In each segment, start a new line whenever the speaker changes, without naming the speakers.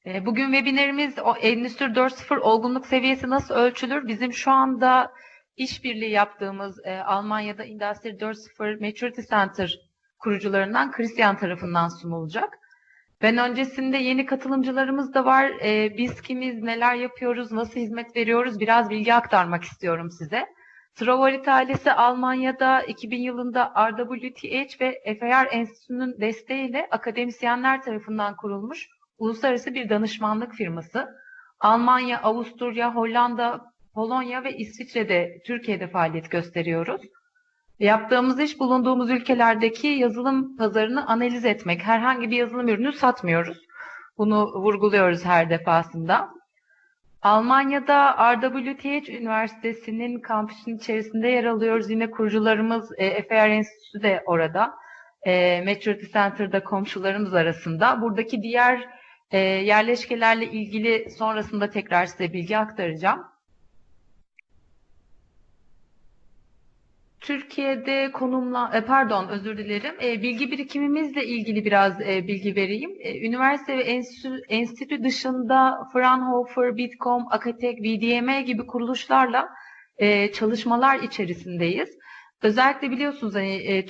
Bugün webinlerimiz Endüstri 4.0 olgunluk seviyesi nasıl ölçülür? Bizim şu anda işbirliği yaptığımız Almanya'da Endüstri 4.0 Maturity Center kurucularından Christian tarafından sunulacak. Ben öncesinde yeni katılımcılarımız da var. Biz kimiz, neler yapıyoruz, nasıl hizmet veriyoruz biraz bilgi aktarmak istiyorum size. Travarit ailesi Almanya'da 2000 yılında RWTH ve FAR Enstitüsü'nün desteğiyle akademisyenler tarafından kurulmuş uluslararası bir danışmanlık firması. Almanya, Avusturya, Hollanda, Polonya ve İsviçre'de, Türkiye'de faaliyet gösteriyoruz. Yaptığımız iş bulunduğumuz ülkelerdeki yazılım pazarını analiz etmek. Herhangi bir yazılım ürünü satmıyoruz. Bunu vurguluyoruz her defasında. Almanya'da RWTH Üniversitesi'nin kampüsünün içerisinde yer alıyoruz. Yine kurucularımız FAR Enstitüsü de orada. Maturity Center'da komşularımız arasında. Buradaki diğer yerleşkelerle ilgili sonrasında tekrar size bilgi aktaracağım. Türkiye'de bilgi birikimimizle ilgili biraz bilgi vereyim. Üniversite ve enstitü dışında Fraunhofer, Bitkom, Akatek, VDME gibi kuruluşlarla çalışmalar içerisindeyiz. Özellikle biliyorsunuz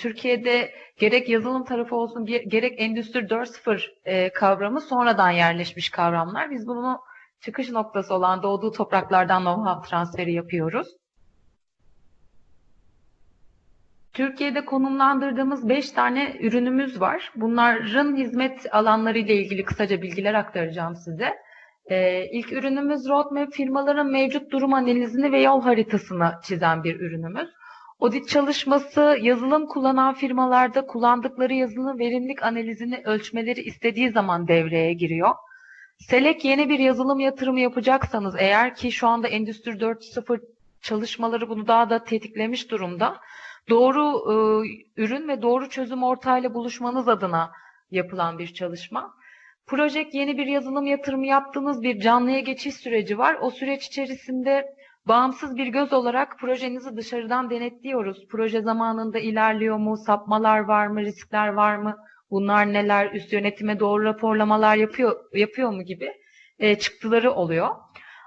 Türkiye'de gerek yazılım tarafı olsun gerek Endüstri 4.0 kavramı sonradan yerleşmiş kavramlar. Biz bunu çıkış noktası olan doğduğu topraklardan know-how transferi yapıyoruz. Türkiye'de konumlandırdığımız 5 tane ürünümüz var. Bunların hizmet alanları ile ilgili kısaca bilgiler aktaracağım size. İlk ürünümüz roadmap, firmaların mevcut durum analizini ve yol haritasını çizen bir ürünümüz. Audit çalışması, yazılım kullanan firmalarda kullandıkları yazılım verimlilik analizini ölçmeleri istediği zaman devreye giriyor. Selek yeni bir yazılım yatırımı yapacaksanız eğer ki şu anda Endüstri 4.0 çalışmaları bunu daha da tetiklemiş durumda. Doğru ürün ve doğru çözüm ortağıyla buluşmanız adına yapılan bir çalışma. Project yeni bir yazılım yatırımı yaptığınız bir canlıya geçiş süreci var. O süreç içerisinde bağımsız bir göz olarak projenizi dışarıdan denetliyoruz. Proje zamanında ilerliyor mu, sapmalar var mı, riskler var mı, bunlar neler, üst yönetime doğru raporlamalar yapıyor mu gibi çıktıları oluyor.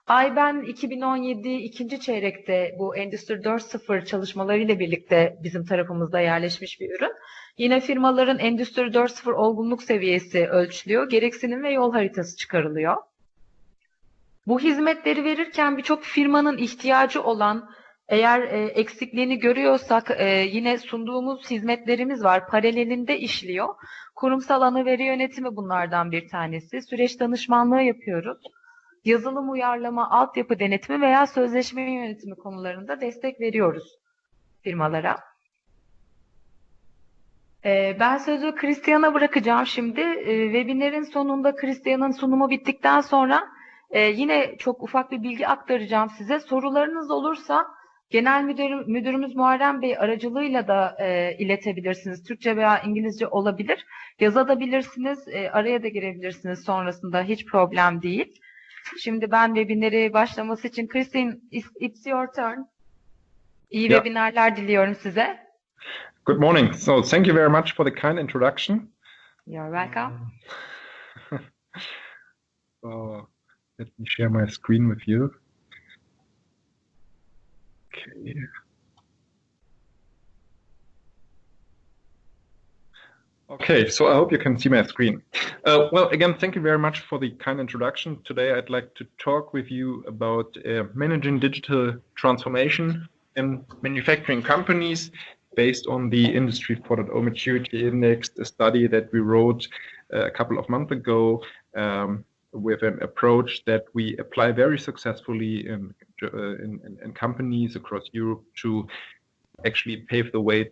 Ben 2017 ikinci çeyrekte bu Endüstri 4.0 çalışmalarıyla birlikte bizim tarafımızda yerleşmiş bir ürün. Yine firmaların Endüstri 4.0 olgunluk seviyesi ölçülüyor, gereksinim ve yol haritası çıkarılıyor. Bu hizmetleri verirken birçok firmanın ihtiyacı olan, eğer eksikliğini görüyorsak yine sunduğumuz hizmetlerimiz var. Paralelinde işliyor. Kurumsal ana veri yönetimi bunlardan bir tanesi. Süreç danışmanlığı yapıyoruz. Yazılım uyarlama, altyapı denetimi veya sözleşme yönetimi konularında destek veriyoruz firmalara. Ben sözü Christian'a bırakacağım şimdi. Webinlerin sonunda Christian'ın sunumu bittikten sonra yine çok ufak bir bilgi aktaracağım size. Sorularınız olursa Genel Müdürümüz Muharrem Bey aracılığıyla da iletebilirsiniz. Türkçe veya İngilizce olabilir. Yazabilirsiniz, araya da girebilirsiniz sonrasında. Hiç problem değil. Şimdi ben webinleri başlaması için Christine, it's your turn. İyi webinarlar diliyorum size.
Good morning. So thank you very much for the kind introduction.
You're welcome.
Let me share my screen with you. Okay. Okay, so I hope you can see my screen. Well, again, thank you very much for the kind introduction. Today I'd like to talk with you about managing digital transformation in manufacturing companies based on the Industry 4.0 Maturity Index, a study that we wrote a couple of months ago with an approach that we apply very successfully in companies across Europe to actually pave the way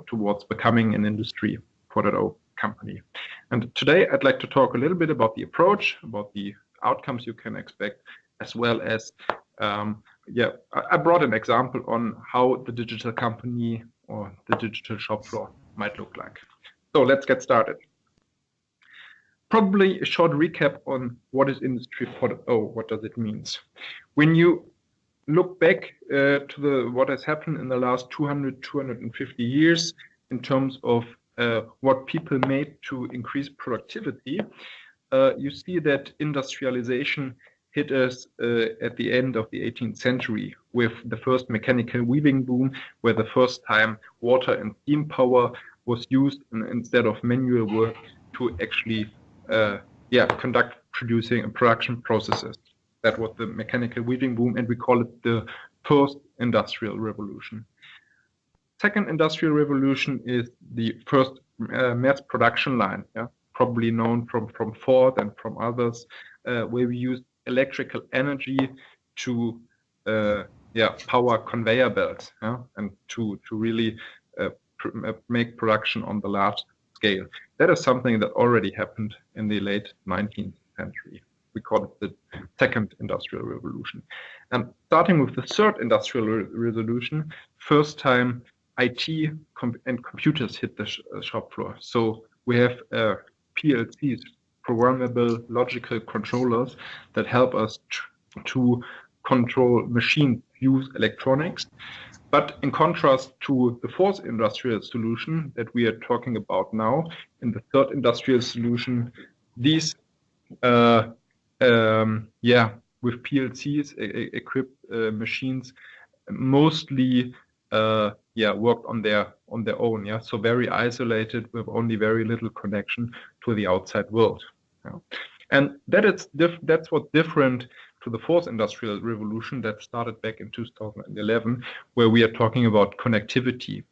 towards becoming an Industry 4.0 company. And today I'd like to talk a little bit about the approach, about the outcomes you can expect, as well as, I brought an example on how the digital company or the digital shop floor might look like. So let's get started. Probably a short recap on what is Industry 4.0, what does it mean? When you look back to what has happened in the last 250 years in terms of what people made to increase productivity, you see that industrialization hit us at the end of the 18th century with the first mechanical weaving boom, where the first time water and steam power was used instead of manual work to actually conduct producing and production processes. That was the mechanical weaving boom, and we call it the first industrial revolution. Second industrial revolution is the first mass production line, probably known from Ford and from others, where we used electrical energy to power conveyor belts, and to really make production on the large scale. That is something that already happened in the late 19th century. We call it the second industrial revolution. And starting with the third industrial revolution, first time IT and computers hit the shop floor. So we have PLCs, programmable logical controllers, that help us to control machines, use electronics. But in contrast to the fourth industrial solution that we are talking about now, in the third industrial solution, these with PLCs equipped machines mostly worked on their own, so very isolated with only very little connection to the outside world. And that's what's different to the fourth industrial revolution that started back in 2011, where we are talking about connectivity,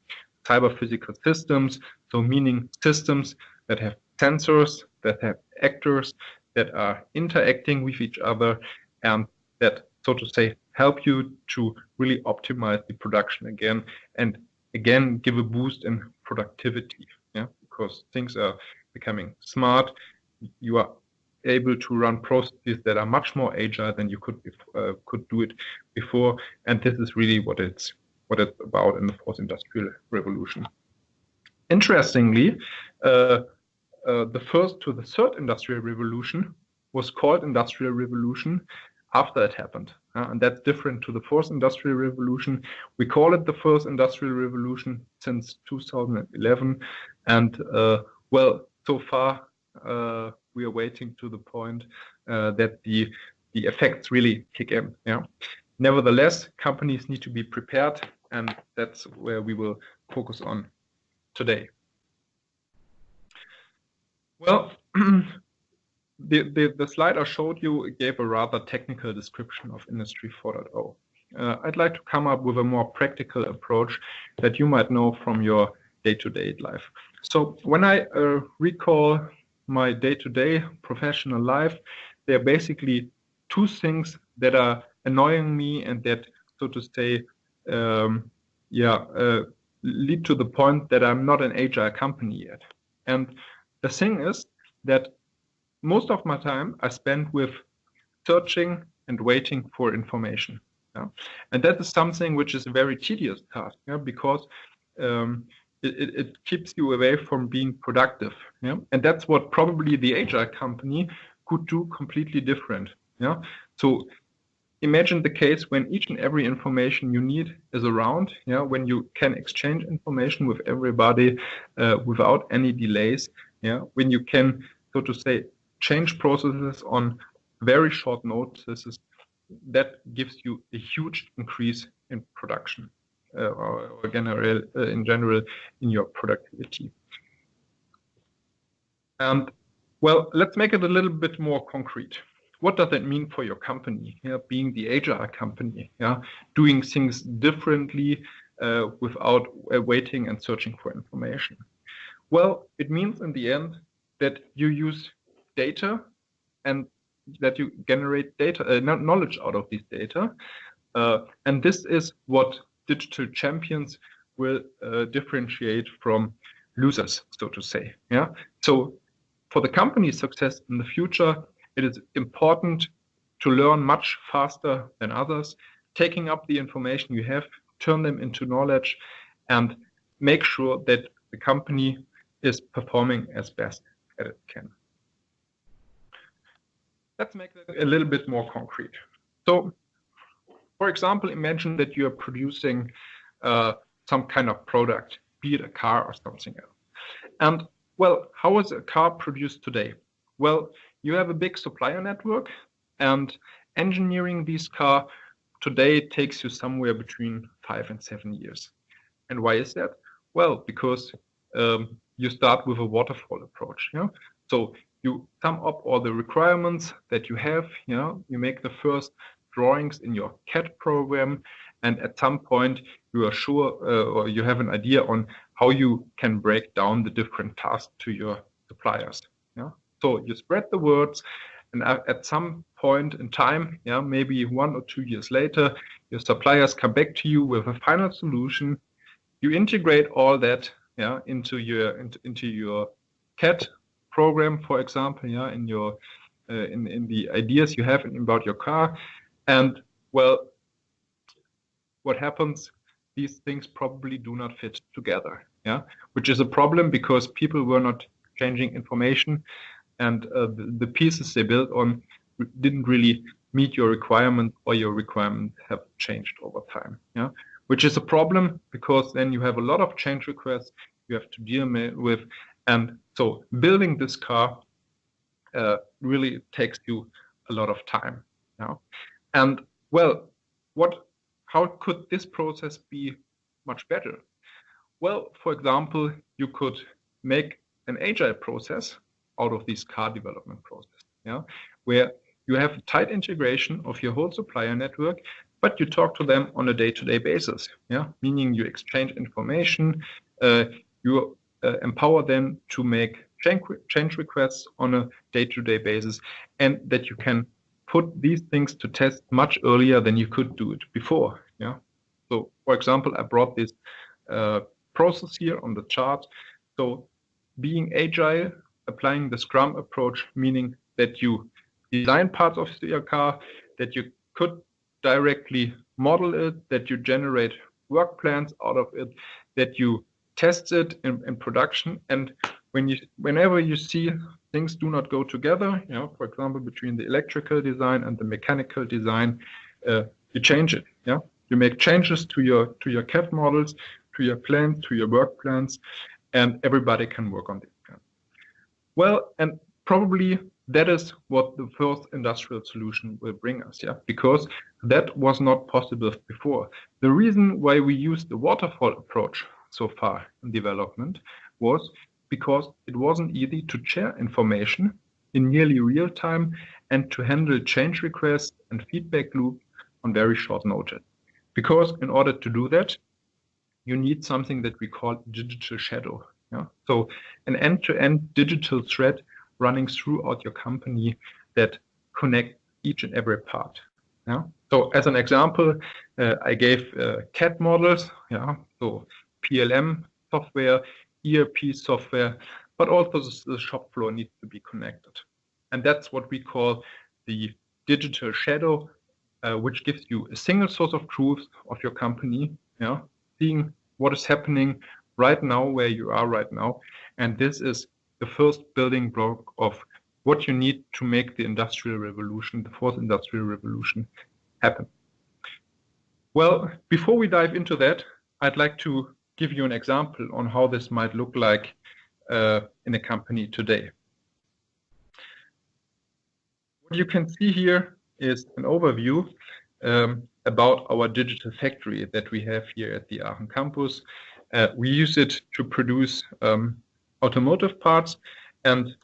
cyber physical systems, so meaning systems that have sensors, that have actors, that are interacting with each other, and that, so to say, help you to really optimize the production again, and again give a boost in productivity, because things are becoming smart. You are able to run processes that are much more agile than you could do it before, and this is really what it's about in the fourth industrial revolution. Interestingly, the first to the third industrial revolution was called industrial revolution after it happened, and that's different to the fourth industrial revolution. We call it the first industrial revolution since 2011, and so far we are waiting to the point that the effects really kick in. Nevertheless, companies need to be prepared, and that's where we will focus on today. Well, the slide I showed you gave a rather technical description of Industry 4.0. I'd like to come up with a more practical approach that you might know from your day-to-day life. So when I recall my day-to-day professional life, there are basically two things that are annoying me and that, so to say, lead to the point that I'm not an agile company yet. And the thing is that most of my time I spend with searching and waiting for information. And that is something which is a very tedious task, because it keeps you away from being productive. And that's what probably the agile company could do completely different. So imagine the case when each and every information you need is around, when you can exchange information with everybody without any delays, when you can, so to say, change processes on very short notices. That gives you a huge increase in production or in general in your productivity. And well, let's make it a little bit more concrete. What does that mean for your company? Being the agile company, doing things differently without waiting and searching for information. Well, it means in the end that you use data and that you generate data, knowledge out of these data. And this is what digital champions will differentiate from losers, so to say. So for the company's success in the future, it is important to learn much faster than others, taking up the information you have, turn them into knowledge, and make sure that the company is performing as best as it can. Let's make that a little bit more concrete. So, for example, imagine that you are producing some kind of product, be it a car or something else. And, well, how is a car produced today? Well, you have a big supplier network, and engineering these cars today takes you somewhere between 5 and 7 years. And why is that? Well, because you start with a waterfall approach. So you sum up all the requirements that you have. You make the first drawings in your CAD program, and at some point you are sure or you have an idea on how you can break down the different tasks to your suppliers. So you spread the words, and at some point in time, maybe 1 or 2 years later, your suppliers come back to you with a final solution. You integrate all that into your CAD program, for example, in your in the ideas you have about your car, and well, what happens? These things probably do not fit together, which is a problem because people were not changing information, and the pieces they built on didn't really meet your requirement, or your requirements have changed over time, which is a problem because then you have a lot of change requests you have to deal with, and so building this car really takes you a lot of time. And well, how could this process be much better? Well, for example, you could make an agile process out of this car development process, where you have tight integration of your whole supplier network, but you talk to them on a day-to-day basis, meaning you exchange information, you empower them to make change requests on a day-to-day basis, and that you can put these things to test much earlier than you could do it before. So, for example, I brought this process here on the chart. So, being agile, applying the Scrum approach, meaning that you design parts of your car, that you could directly model it, that you generate work plans out of it, that you test it in production, and whenever you see things do not go together, for example, between the electrical design and the mechanical design, you change it. You make changes to your CAD models, to your plans, to your work plans, and everybody can work on these plans. Well, and probably that is what the first industrial solution will bring us, because that was not possible before. The reason why we used the waterfall approach so far in development was because it wasn't easy to share information in nearly real time and to handle change requests and feedback loops on very short notice. Because in order to do that, you need something that we call digital shadow. So an end-to-end digital thread running throughout your company that connects each and every part. So as an example, I gave CAD models, so PLM software, ERP software, but also the shop floor needs to be connected. And that's what we call the digital shadow, which gives you a single source of truth of your company, seeing what is happening right now, where you are right now. And this is the first building block of what you need to make the industrial revolution, the fourth industrial revolution, happen. Well, before we dive into that, I'd like to give you an example on how this might look like in a company today. What you can see here is an overview about our digital factory that we have here at the Aachen campus. We use it to produce automotive parts, and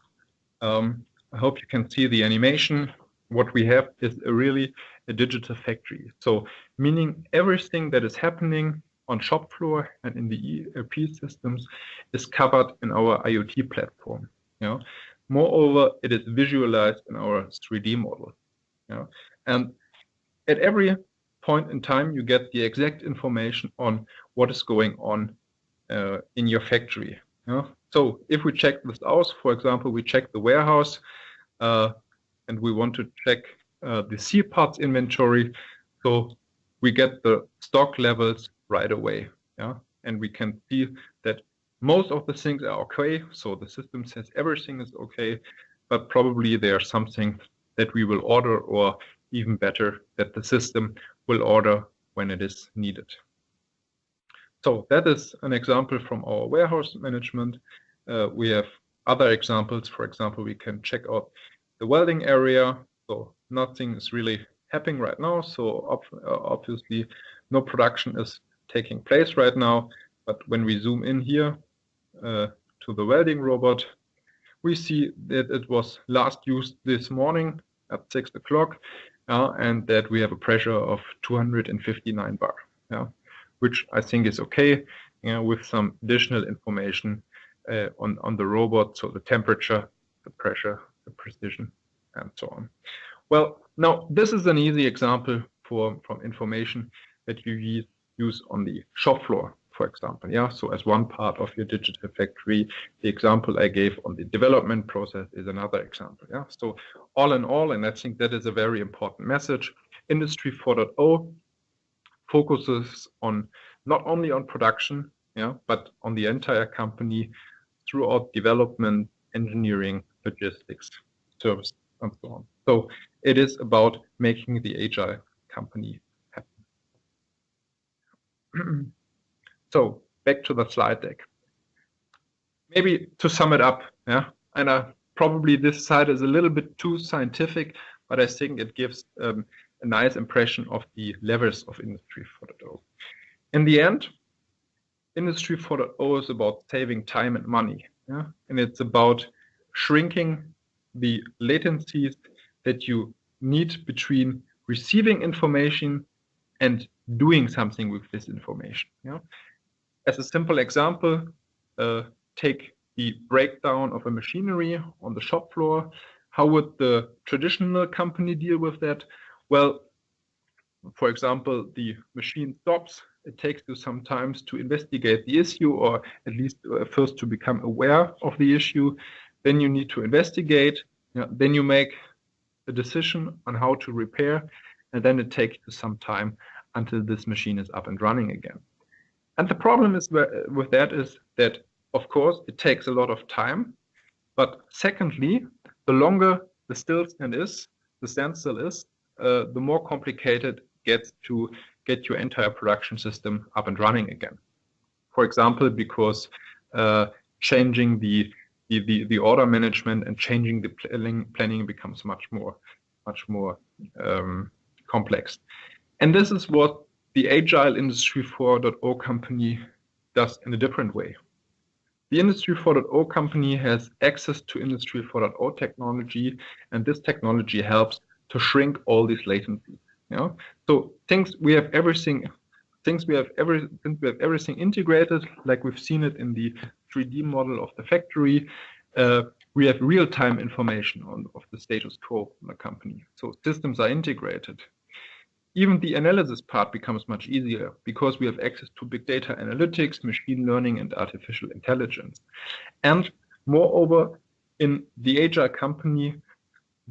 I hope you can see the animation. What we have is really a digital factory. So meaning everything that is happening on shop floor and in the ERP systems is covered in our IoT platform. Moreover, it is visualized in our 3D model. And at every point in time, you get the exact information on what is going on in your factory. So if we check this out, for example, we check the warehouse and we want to check the C parts inventory. So we get the stock levels right away. And we can see that most of the things are okay. So the system says everything is okay, but probably there's something that we will order, or even better, that the system will order when it is needed. So that is an example from our warehouse management. We have other examples. For example, we can check out the welding area. So nothing is really happening right now. So obviously no production is taking place right now. But when we zoom in here to the welding robot, we see that it was last used this morning at 6 o'clock, and that we have a pressure of 259 bar, which I think is okay, with some additional information on the robot, so the temperature, the pressure, the precision, and so on. Well, now this is an easy example from information that you use on the shop floor, for example. So as one part of your digital factory, the example I gave on the development process is another example. So all in all, and I think that is a very important message, Industry 4.0 focuses on not only on production, but on the entire company throughout development, engineering, logistics, service, and so on. So it is about making the agile company happen. So back to the slide deck. Maybe to sum it up, and probably this slide is a little bit too scientific, but I think it gives a nice impression of the levels of Industry 4.0. In the end, Industry 4.0 is about saving time and money, and it's about shrinking the latencies that you need between receiving information and doing something with this information. As a simple example, take the breakdown of a machinery on the shop floor. How would the traditional company deal with that? Well, for example, the machine stops. It takes you some time to investigate the issue, or at least first to become aware of the issue. Then you need to investigate. Then you make a decision on how to repair, and then it takes you some time until this machine is up and running again. And the problem is with that is that, of course, it takes a lot of time. But secondly, the longer the standstill is, the more complicated it gets to get your entire production system up and running again. For example, because changing the order management and changing the planning becomes much more complex. And this is what the Agile Industry 4.0 company does in a different way. The Industry 4.0 company has access to Industry 4.0 technology, and this technology helps to shrink all these latencies. So since we have everything integrated, like we've seen it in the 3D model of the factory, we have real-time information of the status quo in the company. So systems are integrated. Even the analysis part becomes much easier because we have access to big data analytics, machine learning, and artificial intelligence. And moreover, in the agile company,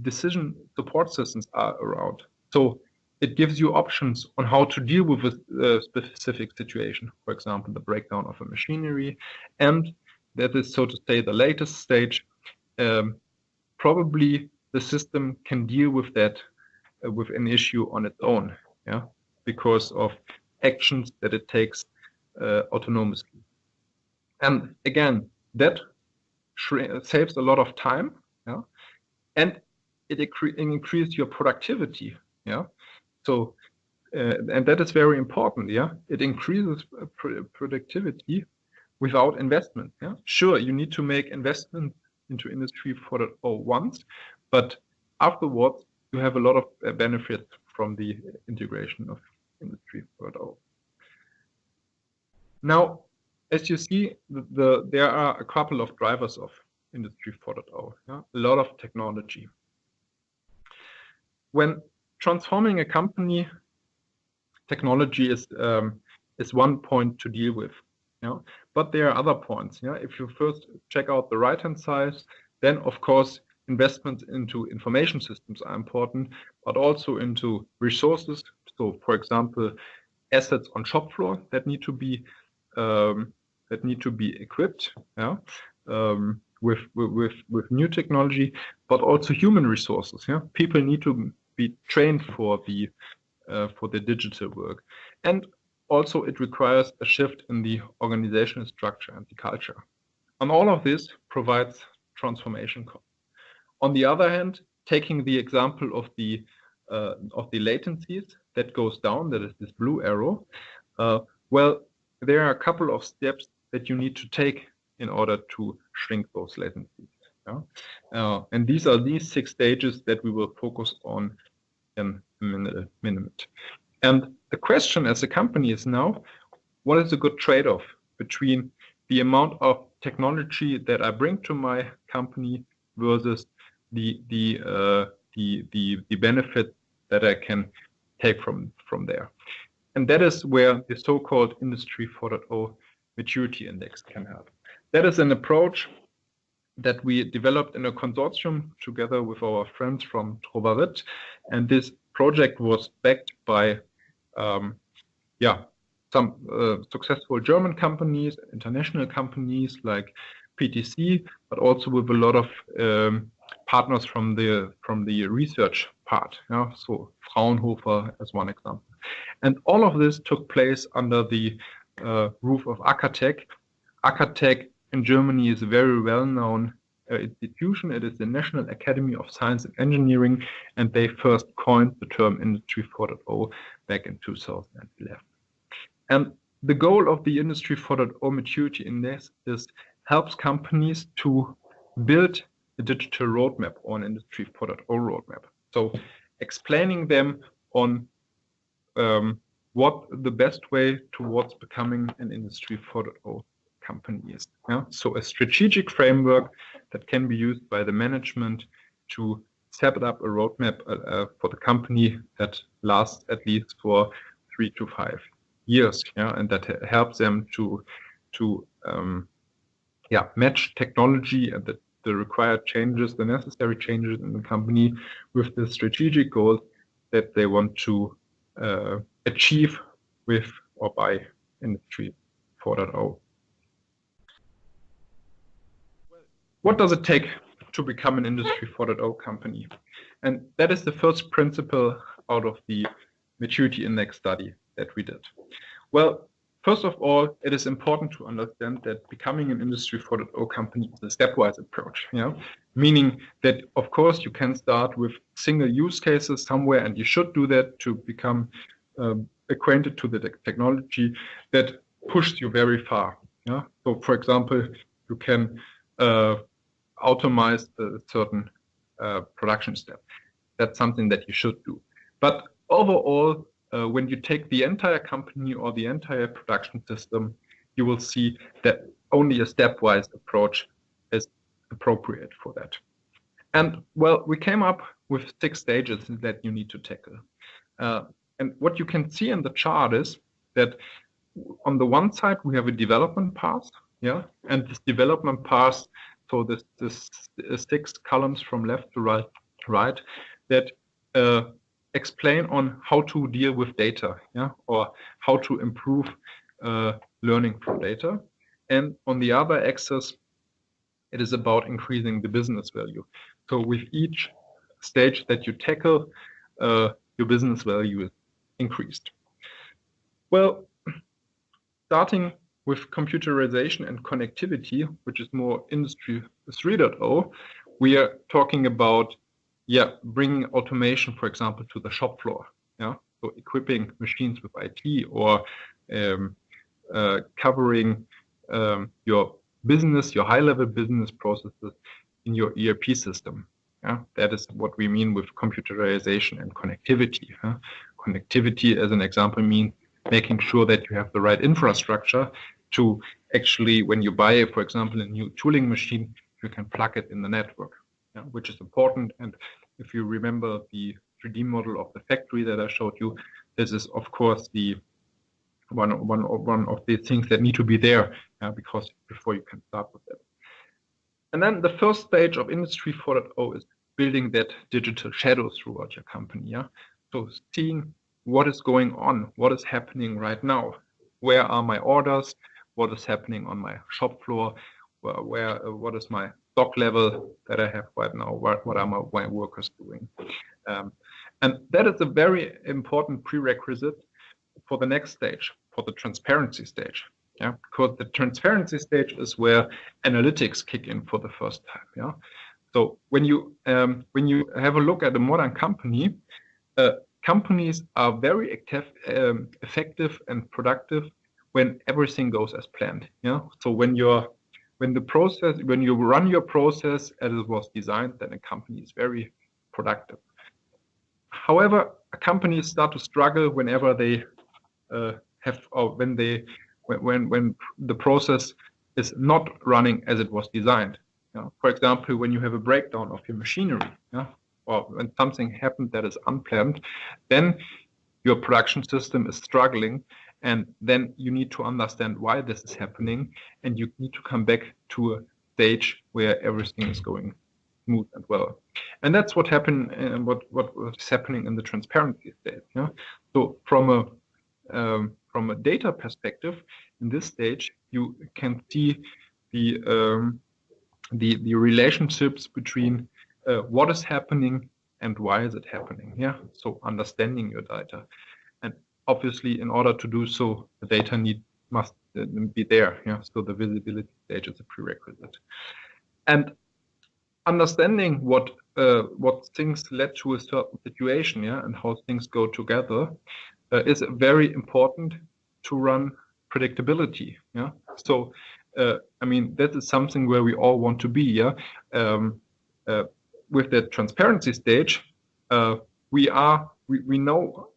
decision support systems are around. So it gives you options on how to deal with a specific situation, for example, the breakdown of a machinery. And that is, so to say, the latest stage. Probably the system can deal with that, with an issue on its own, because of actions that it takes autonomously. And again, that saves a lot of time, and it increases your productivity, So, and that is very important, It increases productivity without investment, Sure, you need to make investment into Industry 4.0 once, but afterwards, you have a lot of benefits from the integration of Industry 4.0. Now, as you see, there are a couple of drivers of Industry 4.0, a lot of technology. When transforming a company, technology is one point to deal with, but there are other points. If you first check out the right-hand side, then of course investments into information systems are important, but also into resources. So, for example, assets on shop floor that need to be equipped, with new technology, but also human resources. People need to be trained for the digital work, and also it requires a shift in the organizational structure and the culture. And all of this provides transformation costs. On the other hand, taking the example of the latencies that goes down, that is this blue arrow, well, there are a couple of steps that you need to take in order to shrink those latencies. Yeah? And these are these 6 stages that we will focus on in a minute. And the question as a company is now, what is a good trade-off between the amount of technology that I bring to my company versus the benefit that I can take from there? And that is where the so-called Industry 4.0 Maturity Index can help. That is an approach that we developed in a consortium together with our friends from Trovavit. And this project was backed by some successful German companies, international companies like PTC, but also with a lot of partners from the research part. Yeah? So Fraunhofer as one example. And all of this took place under the roof of ACATech. ACATech in Germany is a very well-known institution. It is the National Academy of Science and Engineering, and they first coined the term Industry 4.0 back in 2011. And the goal of the Industry 4.0 Maturity Index is helps companies to build a digital roadmap or an Industry 4.0 roadmap. So explaining them on what the best way towards becoming an Industry 4.0 company is. Yeah? So a strategic framework that can be used by the management to set up a roadmap for the company that lasts at least for 3 to 5 years. Yeah? And that helps them to match technology and the required changes, the necessary changes in the company with the strategic goals that they want to achieve with or by Industry 4.0. What does it take to become an Industry 4.0 company? And that is the first principle out of the Maturity Index study that we did. Well, first of all, it is important to understand that becoming an Industry 4.0 company is a stepwise approach. Meaning that, of course, you can start with single use cases somewhere, and you should do that to become acquainted to the technology that pushed you very far. So, for example, you can automate a certain production step. That's something that you should do. But overall, when you take the entire company or the entire production system, you will see that only a stepwise approach is appropriate for that. And well, we came up with 6 stages that you need to tackle. And what you can see in the chart is that on the one side, we have a development path. And this development path, so this 6 columns from left to right that explain on how to deal with data, or how to improve learning from data. And on the other axis, it is about increasing the business value. So with each stage that you tackle, your business value is increased. Well, starting with computerization and connectivity, which is more Industry 3.0, we are talking about bringing automation, for example, to the shop floor. So equipping machines with IT or covering your business, your high-level business processes in your ERP system. That is what we mean with computerization and connectivity. Connectivity, as an example, means making sure that you have the right infrastructure to actually, when you buy, for example, a new tooling machine, you can plug it in the network, which is important. And if you remember the 3D model of the factory that I showed you, this is, of course, the one of the things that need to be there, because before you can start with it. And then the first stage of Industry 4.0 is building that digital shadow throughout your company. So seeing what is going on, what is happening right now, where are my orders, what is happening on my shop floor, what is my stock level that I have right now, what are my workers doing. And that is a very important prerequisite for the next stage, for the transparency stage. Because the transparency stage is where analytics kick in for the first time. So when you have a look at a modern company, companies are very effective and productive when everything goes as planned. Yeah. So when you run your process as it was designed, then a company is very productive. However, companies start to struggle whenever they when the process is not running as it was designed. For example, when you have a breakdown of your machinery, or when something happened that is unplanned, then your production system is struggling, and then you need to understand why this is happening, and you need to come back to a stage where everything is going smooth and well. And that's what happened, what was happening in the transparency stage. So from a data perspective, in this stage, you can see the relationships between what is happening and why is it happening. Yeah, so understanding your data, and obviously, in order to do so, the data must be there. Yeah, so the visibility stage is a prerequisite, and understanding what things led to a certain situation, and how things go together, is very important to run predictability. Yeah, so I mean that is something where we all want to be. Yeah, with the transparency stage, we know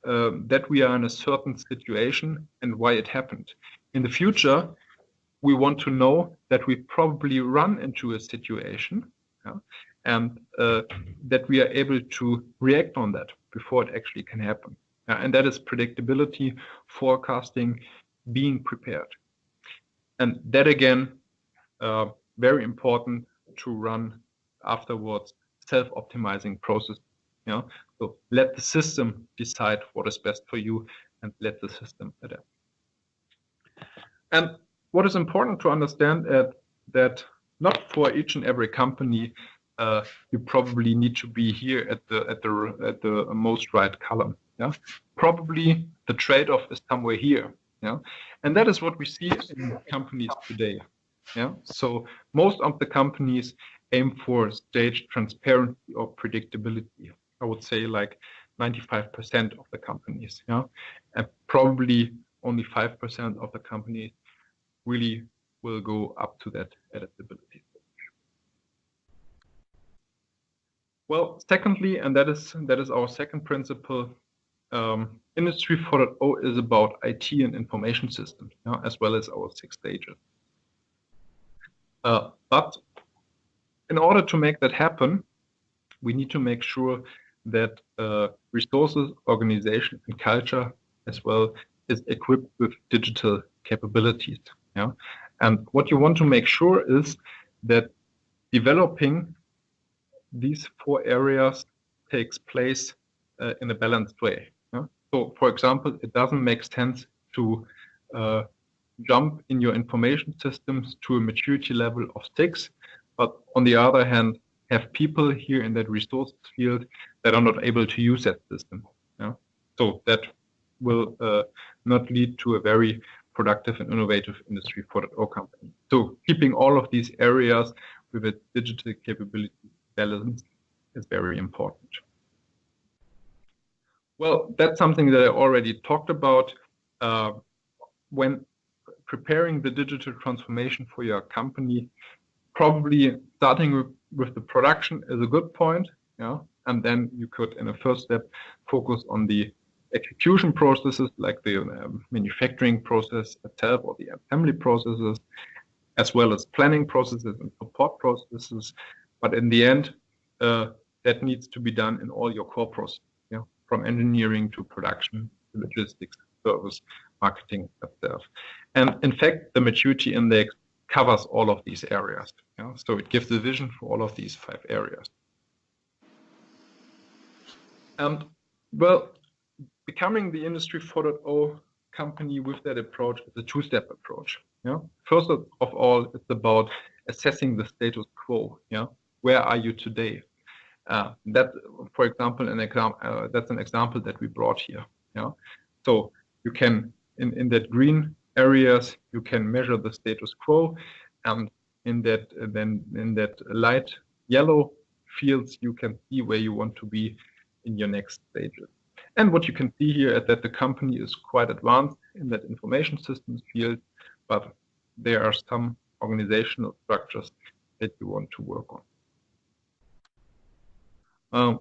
that we are in a certain situation and why it happened. In the future, we want to know that we probably run into a situation, and that we are able to react on that before it actually can happen. And that is predictability, forecasting, being prepared. And that again, very important to run afterwards self-optimizing process. So let the system decide what is best for you, and let the system adapt. And what is important to understand that not for each and every company you probably need to be here at the most right column. Yeah, probably the trade-off is somewhere here. Yeah, and that is what we see in companies today. Yeah, so most of the companies aim for stage transparency or predictability. I would say like 95% of the companies. Yeah, and probably only 5% of the companies really will go up to that adaptability. Well, secondly, and that is our second principle, Industry 4.0 is about IT and information systems, as well as our 6 stages. But in order to make that happen, we need to make sure that resources, organization, and culture as well is equipped with digital capabilities. Yeah, and what you want to make sure is that developing these 4 areas takes place in a balanced way. Yeah? So, for example, it doesn't make sense to jump in your information systems to a maturity level of 6, but on the other hand, have people here in that resources field that are not able to use that system. Yeah? So that will not lead to a very productive and innovative Industry 4.0 company. So keeping all of these areas with a digital capability balance is very important. Well, that's something that I already talked about. When preparing the digital transformation for your company, probably starting with the production is a good point. Yeah, and then you could, in a first step, focus on the execution processes like the manufacturing process itself or the assembly processes, as well as planning processes and support processes. But in the end, that needs to be done in all your core processes, from engineering to production, to logistics, service, marketing itself. And in fact, the maturity index covers all of these areas. So it gives a vision for all of these 5 areas. And well, becoming the Industry 4.0 company with that approach is a 2-step approach. First of all, it's about assessing the status quo. Where are you today? That, for example, that's an example that we brought here. So you can, in that green areas, you can measure the status quo, and in that light yellow fields, you can see where you want to be in your next stages. And what you can see here is that the company is quite advanced in that information systems field, but there are some organizational structures that you want to work on.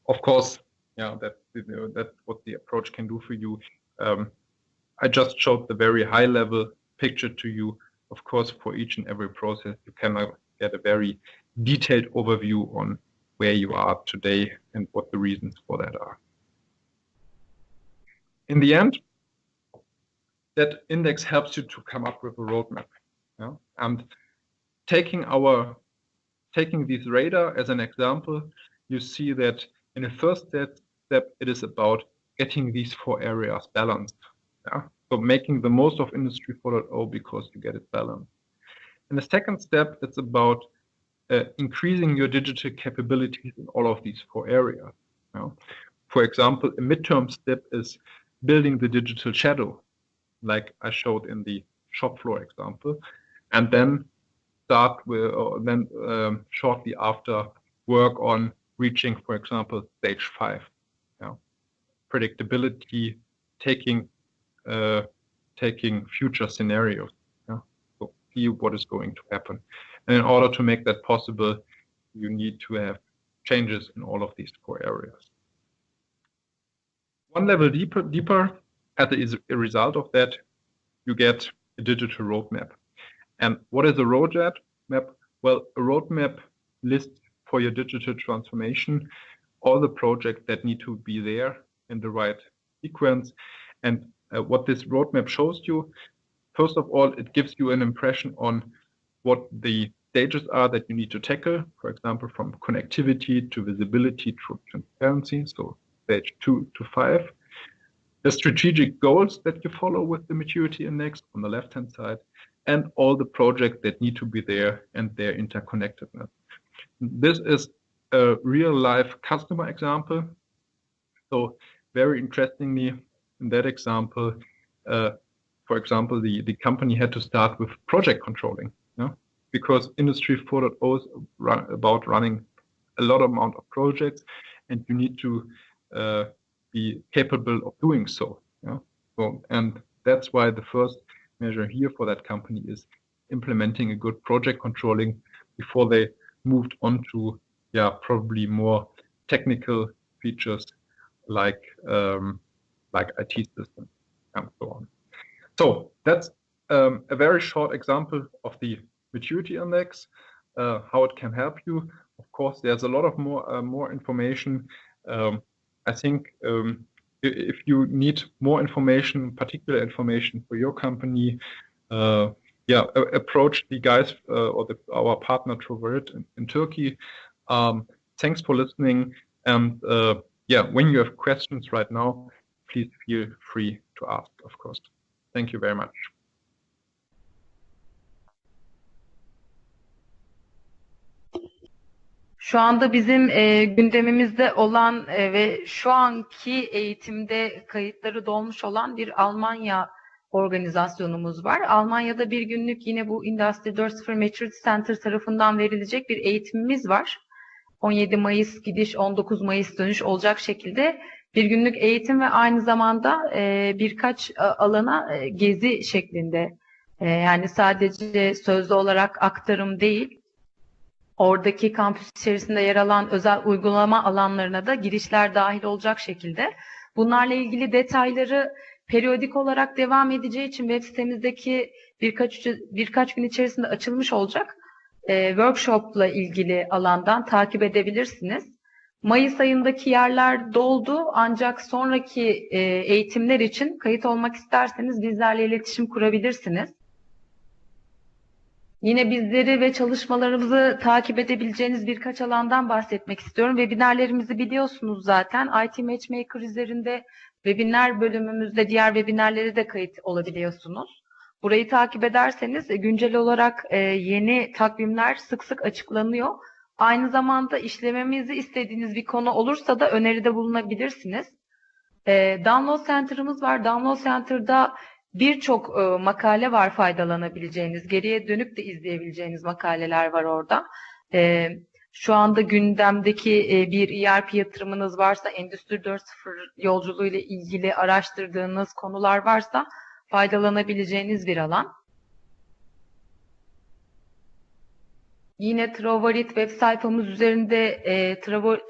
Of course, yeah, that's what the approach can do for you. I just showed the very high level picture to you. Of course, for each and every process, you cannot get a very detailed overview on where you are today and what the reasons for that are. In the end, that index helps you to come up with a roadmap. Yeah? And taking this radar as an example, you see that in the first step, it is about getting these 4 areas balanced. Yeah? So making the most of Industry 4.0 because you get it balanced. In the second step, it's about increasing your digital capabilities in all of these 4 areas. Yeah? For example, a midterm step is building the digital shadow, like I showed in the shop floor example, and then start with, or then shortly after, work on reaching, for example, stage 5. Yeah? Predictability, taking future scenarios. Yeah? So see what is going to happen. And in order to make that possible, you need to have changes in all of these 4 areas. One level deeper, as a result of that, you get a digital roadmap. And what is a roadmap? Well, a roadmap lists for your digital transformation all the projects that need to be there in the right sequence. And what this roadmap shows you, first of all, it gives you an impression on what the stages are that you need to tackle, for example, from connectivity to visibility to transparency, so stage 2 to 5. The strategic goals that you follow with the maturity index on the left-hand side, and all the projects that need to be there and their interconnectedness. This is a real-life customer example. So very interestingly, in that example, for example, the company had to start with project controlling, because Industry 4.0 is about running a lot amount of projects, and you need to be capable of doing so. And that's why the first measure here for that company is implementing a good project controlling before they moved on to probably more technical features like IT systems and so on. So that's a very short example of the maturity index, how it can help you. Of course, there's a lot of more information. I think if you need more information, particular information for your company, approach the guys or our partner Trovert in Turkey. Thanks for listening. And when you have questions right now, please feel free to ask, of course. Thank you very much.
Şu anda bizim gündemimizde olan ve şu anki eğitimde kayıtları dolmuş olan bir Almanya organizasyonumuz var. Almanya'da bir günlük yine bu Endüstri 4.0 Maturity Center tarafından verilecek bir eğitimimiz var. 17 Mayıs gidiş, 19 Mayıs dönüş olacak şekilde bir günlük eğitim ve aynı zamanda birkaç alana gezi şeklinde. Yani sadece sözlü olarak aktarım değil, oradaki kampüs içerisinde yer alan özel uygulama alanlarına da girişler dahil olacak şekilde. Bunlarla ilgili detayları periyodik olarak devam edeceği için web sitemizdeki birkaç gün içerisinde açılmış olacak workshop'la ilgili alandan takip edebilirsiniz. Mayıs ayındaki yerler doldu, ancak sonraki eğitimler için kayıt olmak isterseniz bizlerle iletişim kurabilirsiniz. Yine bizleri ve çalışmalarımızı takip edebileceğiniz birkaç alandan bahsetmek istiyorum. Webinarlarımızı biliyorsunuz zaten. IT Matchmaker üzerinde webinar bölümümüzde diğer webinarlara de kayıt olabiliyorsunuz. Burayı takip ederseniz güncel olarak yeni takvimler sık sık açıklanıyor. Aynı zamanda işlememizi istediğiniz bir konu olursa da öneride bulunabilirsiniz. Download Center'ımız var. Download Center'da birçok makale var faydalanabileceğiniz, geriye dönük de izleyebileceğiniz makaleler var orada. Şu anda gündemdeki bir ERP yatırımınız varsa, Endüstri 4.0 yolculuğu ile ilgili araştırdığınız konular varsa faydalanabileceğiniz bir alan. Yine Travarit web sayfamız üzerinde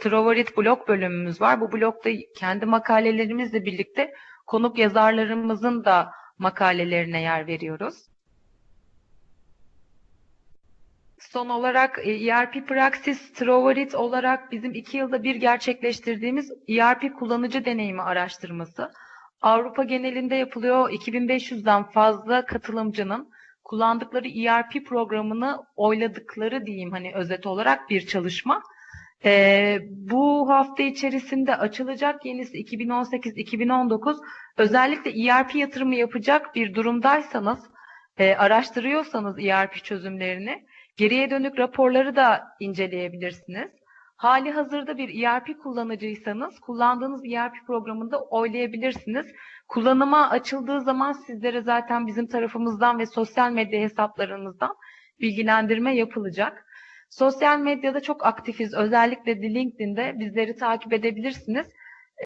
Travarit blog bölümümüz var. Bu blogda kendi makalelerimizle birlikte konuk yazarlarımızın da makalelerine yer veriyoruz. Son olarak ERP Praxis Travarit olarak bizim 2 yılda bir gerçekleştirdiğimiz ERP kullanıcı deneyimi araştırması. Avrupa genelinde yapılıyor. 2500'den fazla katılımcının kullandıkları ERP programını oyladıkları diyeyim hani özet olarak bir çalışma. Bu hafta içerisinde açılacak yenisi 2018-2019. Özellikle ERP yatırımı yapacak bir durumdaysanız, araştırıyorsanız ERP çözümlerini, geriye dönük raporları da inceleyebilirsiniz. Hali hazırda bir ERP kullanıcıysanız kullandığınız ERP programında oylayabilirsiniz. Kullanıma açıldığı zaman sizlere zaten bizim tarafımızdan ve sosyal medya hesaplarımızdan bilgilendirme yapılacak. Sosyal medyada çok aktifiz. Özellikle de LinkedIn'de bizleri takip edebilirsiniz.